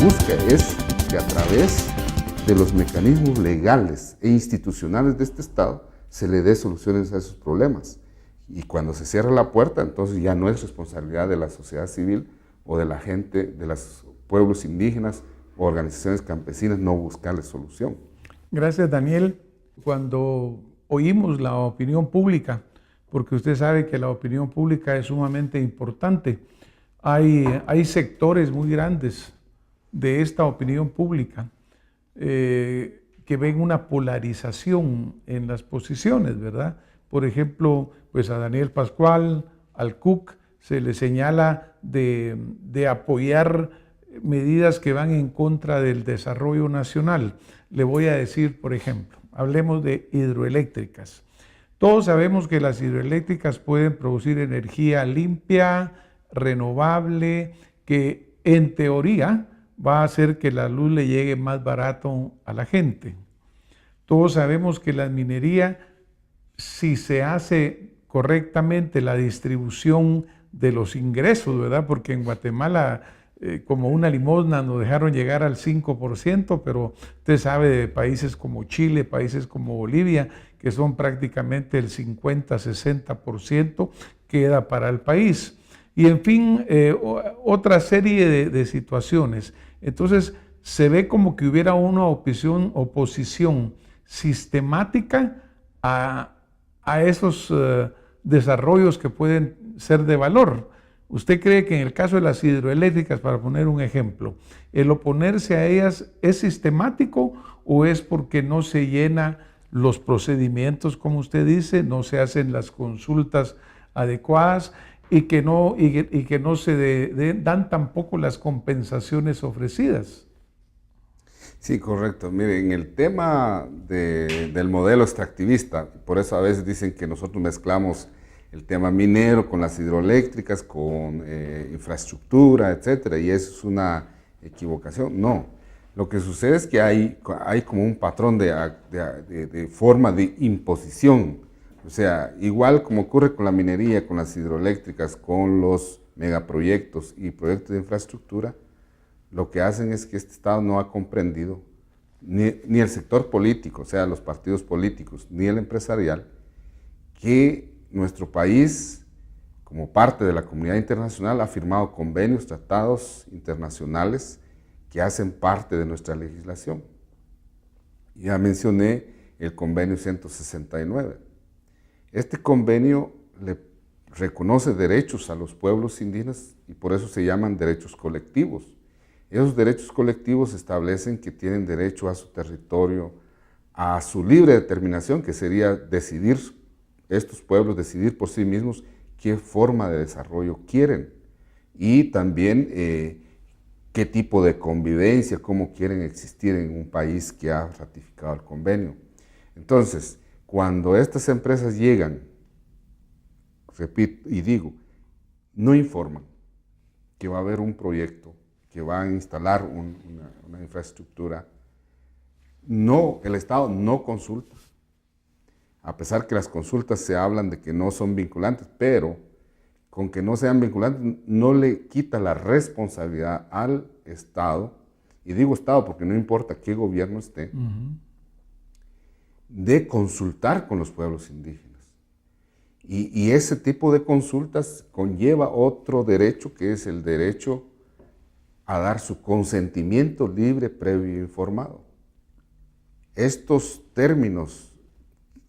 busca es que a través de los mecanismos legales e institucionales de este Estado se le dé soluciones a esos problemas. Y cuando se cierra la puerta, entonces ya no es responsabilidad de la sociedad civil o de la gente, de los pueblos indígenas o organizaciones campesinas no buscarle solución. Gracias, Daniel. Cuando oímos la opinión pública, porque usted sabe que la opinión pública es sumamente importante, hay sectores muy grandes de esta opinión pública que ven una polarización en las posiciones, ¿verdad? Por ejemplo, pues a Daniel Pascual, al CUC, se le señala de apoyar medidas que van en contra del desarrollo nacional. Le voy a decir, por ejemplo, hablemos de hidroeléctricas. Todos sabemos que las hidroeléctricas pueden producir energía limpia, renovable, que en teoría va a hacer que la luz le llegue más barato a la gente. Todos sabemos que la minería, si se hace correctamente la distribución de los ingresos, ¿verdad? Porque en Guatemala, como una limosna, nos dejaron llegar al 5%, pero usted sabe de países como Chile, países como Bolivia, que son prácticamente el 50-60% queda para el país. Y en fin, otra serie de situaciones. Entonces, se ve como que hubiera una oposición sistemática a esos desarrollos que pueden ser de valor. ¿Usted cree que en el caso de las hidroeléctricas, para poner un ejemplo, el oponerse a ellas es sistemático o es porque no se llena los procedimientos, como usted dice, no se hacen las consultas adecuadas y que no se dan tampoco las compensaciones ofrecidas? Sí, correcto. Mire, en el tema del modelo extractivista, por eso a veces dicen que nosotros mezclamos el tema minero con las hidroeléctricas, con infraestructura, etcétera, y eso es una equivocación. No, lo que sucede es que hay como un patrón de forma de imposición. O sea, igual como ocurre con la minería, con las hidroeléctricas, con los megaproyectos y proyectos de infraestructura, lo que hacen es que este Estado no ha comprendido, ni el sector político, o sea, los partidos políticos, ni el empresarial, que nuestro país, como parte de la comunidad internacional, ha firmado convenios, tratados internacionales que hacen parte de nuestra legislación. Ya mencioné el convenio 169. Este convenio le reconoce derechos a los pueblos indígenas y por eso se llaman derechos colectivos. Esos derechos colectivos establecen que tienen derecho a su territorio, a su libre determinación, que sería decidir, estos pueblos decidir por sí mismos qué forma de desarrollo quieren y también qué tipo de convivencia, cómo quieren existir en un país que ha ratificado el convenio. Entonces, cuando estas empresas llegan, repito y digo, no informan que va a haber un proyecto, que va a instalar una infraestructura, no, el Estado no consulta, a pesar que las consultas se hablan de que no son vinculantes, pero con que no sean vinculantes no le quita la responsabilidad al Estado, y digo Estado porque no importa qué gobierno esté, de consultar con los pueblos indígenas. Y ese tipo de consultas conlleva otro derecho, que es el derecho a dar su consentimiento libre, previo e informado. Estos términos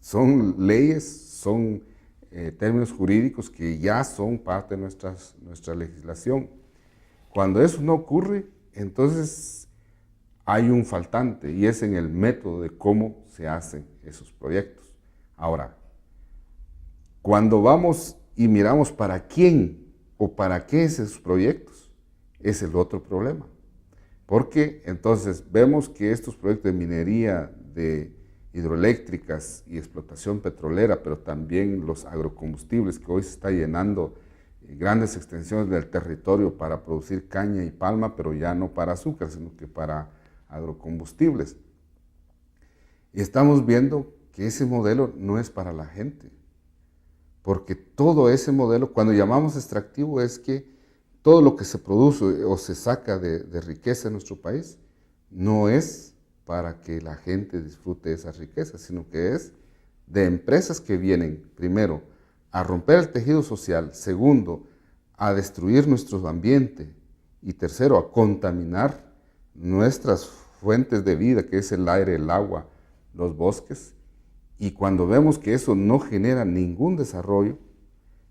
son leyes, son términos jurídicos que ya son parte de nuestra legislación. Cuando eso no ocurre, entonces hay un faltante y es en el método de cómo se hacen esos proyectos. Ahora, cuando vamos y miramos para quién o para qué es esos proyectos, es el otro problema. Porque entonces vemos que estos proyectos de minería, de hidroeléctricas y explotación petrolera, pero también los agrocombustibles, que hoy se está llenando grandes extensiones del territorio para producir caña y palma, pero ya no para azúcar, sino que para agrocombustibles. Y estamos viendo que ese modelo no es para la gente, porque todo ese modelo, cuando llamamos extractivo, es que todo lo que se produce o se saca de riqueza en nuestro país no es para que la gente disfrute esa riqueza, sino que es de empresas que vienen, primero, a romper el tejido social, segundo, a destruir nuestro ambiente y tercero, a contaminar nuestras fuentes de vida, que es el aire, el agua, los bosques. Y cuando vemos que eso no genera ningún desarrollo,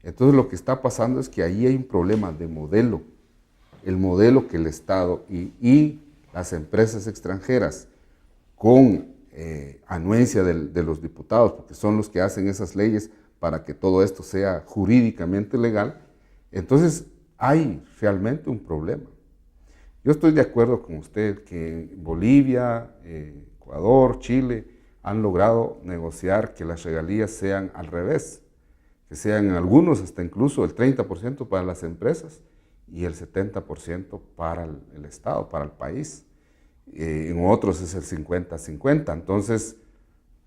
entonces lo que está pasando es que ahí hay un problema de modelo. El modelo que el Estado y las empresas extranjeras, con anuencia de los diputados, porque son los que hacen esas leyes para que todo esto sea jurídicamente legal, entonces hay realmente un problema. Yo estoy de acuerdo con usted que Bolivia, Ecuador, Chile han logrado negociar que las regalías sean al revés, que sean algunos hasta incluso el 30% para las empresas y el 70% para el Estado, para el país. En otros es el 50-50. Entonces,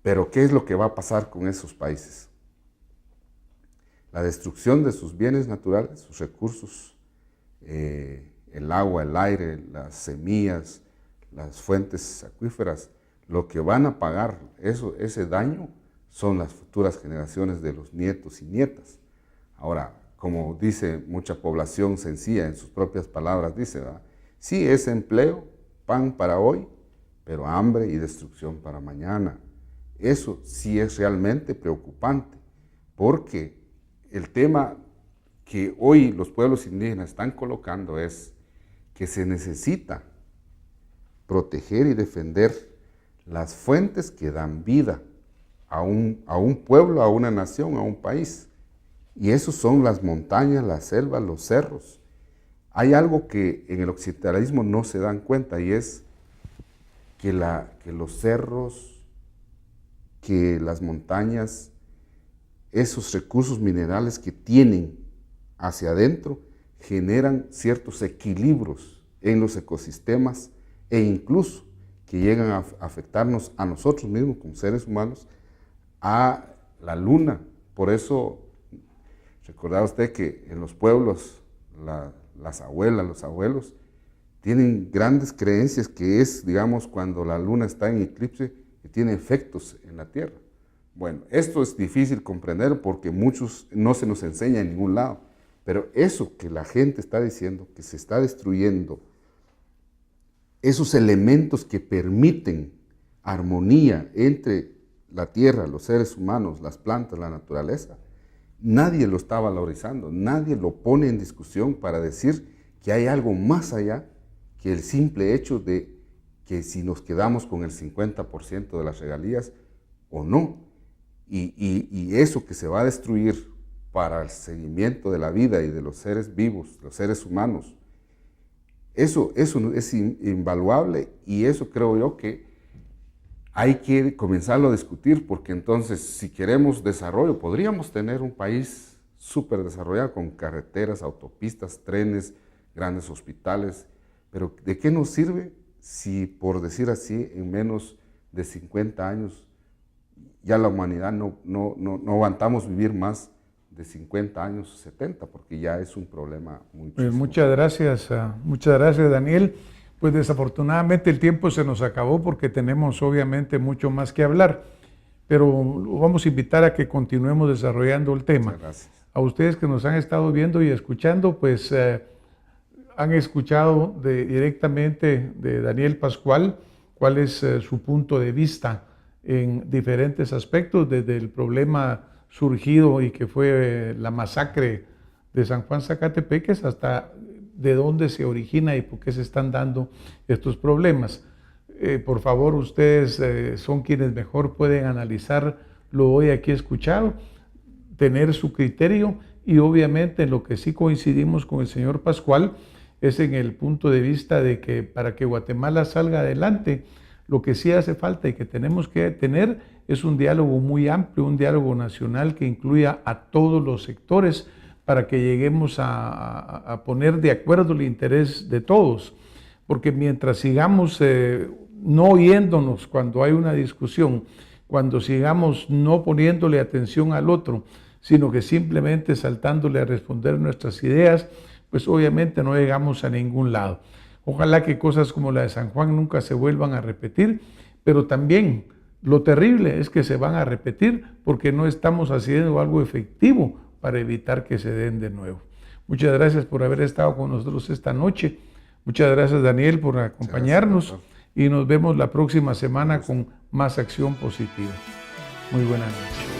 ¿pero qué es lo que va a pasar con esos países? La destrucción de sus bienes naturales, sus recursos, el agua, el aire, las semillas, las fuentes acuíferas, lo que van a pagar ese daño son las futuras generaciones de los nietos y nietas. Ahora, como dice mucha población sencilla en sus propias palabras, dice, ¿verdad? Sí, es empleo, pan para hoy, pero hambre y destrucción para mañana. Eso sí es realmente preocupante, porque el tema que hoy los pueblos indígenas están colocando es que se necesita proteger y defender las fuentes que dan vida a un pueblo, a una nación, a un país. Y esos son las montañas, las selvas, los cerros. Hay algo que en el occidentalismo no se dan cuenta y es que los cerros, que las montañas, esos recursos minerales que tienen hacia adentro generan ciertos equilibrios en los ecosistemas e incluso que llegan a afectarnos a nosotros mismos como seres humanos, a la luna. Por eso, recordaba usted que en los pueblos las abuelas, los abuelos, tienen grandes creencias que es, digamos, cuando la luna está en eclipse, que tiene efectos en la Tierra. Bueno, esto es difícil comprender porque muchos no se nos enseña en ningún lado, pero eso que la gente está diciendo, que se está destruyendo, esos elementos que permiten armonía entre la Tierra, los seres humanos, las plantas, la naturaleza, nadie lo está valorizando, nadie lo pone en discusión para decir que hay algo más allá que el simple hecho de que si nos quedamos con el 50% de las regalías o no. Y eso que se va a destruir para el seguimiento de la vida y de los seres vivos, los seres humanos, eso es invaluable y eso creo yo que hay que comenzarlo a discutir porque entonces si queremos desarrollo podríamos tener un país súper desarrollado con carreteras, autopistas, trenes, grandes hospitales, pero ¿de qué nos sirve si, por decir así, en menos de 50 años ya la humanidad no aguantamos vivir más de 50 años, 70, porque ya es un problema pues muchas gracias, Daniel. Pues desafortunadamente el tiempo se nos acabó porque tenemos obviamente mucho más que hablar, pero vamos a invitar a que continuemos desarrollando el tema. Muchas gracias. A ustedes que nos han estado viendo y escuchando, pues han escuchado directamente de Daniel Pascual cuál es su punto de vista en diferentes aspectos, desde el problema surgido y que fue la masacre de San Juan Zacatepeques hasta de dónde se origina y por qué se están dando estos problemas. Por favor, ustedes son quienes mejor pueden analizar lo hoy aquí escuchado, tener su criterio y obviamente en lo que sí coincidimos con el señor Pascual es en el punto de vista de que para que Guatemala salga adelante, lo que sí hace falta y que tenemos que tener es un diálogo muy amplio, un diálogo nacional que incluya a todos los sectores para que lleguemos a poner de acuerdo el interés de todos. Porque mientras sigamos no oyéndonos cuando hay una discusión, cuando sigamos no poniéndole atención al otro, sino que simplemente saltándole a responder nuestras ideas, pues obviamente no llegamos a ningún lado. Ojalá que cosas como la de San Juan nunca se vuelvan a repetir, pero también lo terrible es que se van a repetir porque no estamos haciendo algo efectivo para evitar que se den de nuevo. Muchas gracias por haber estado con nosotros esta noche. Muchas gracias, Daniel, por acompañarnos. Gracias, y nos vemos la próxima semana con más acción positiva. Muy buenas noches.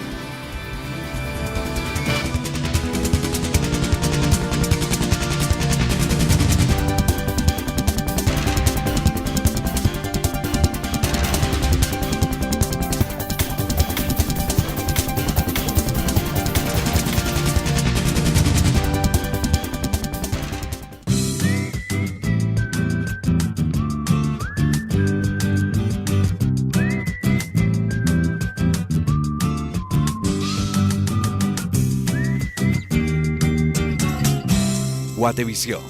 Guatevisión,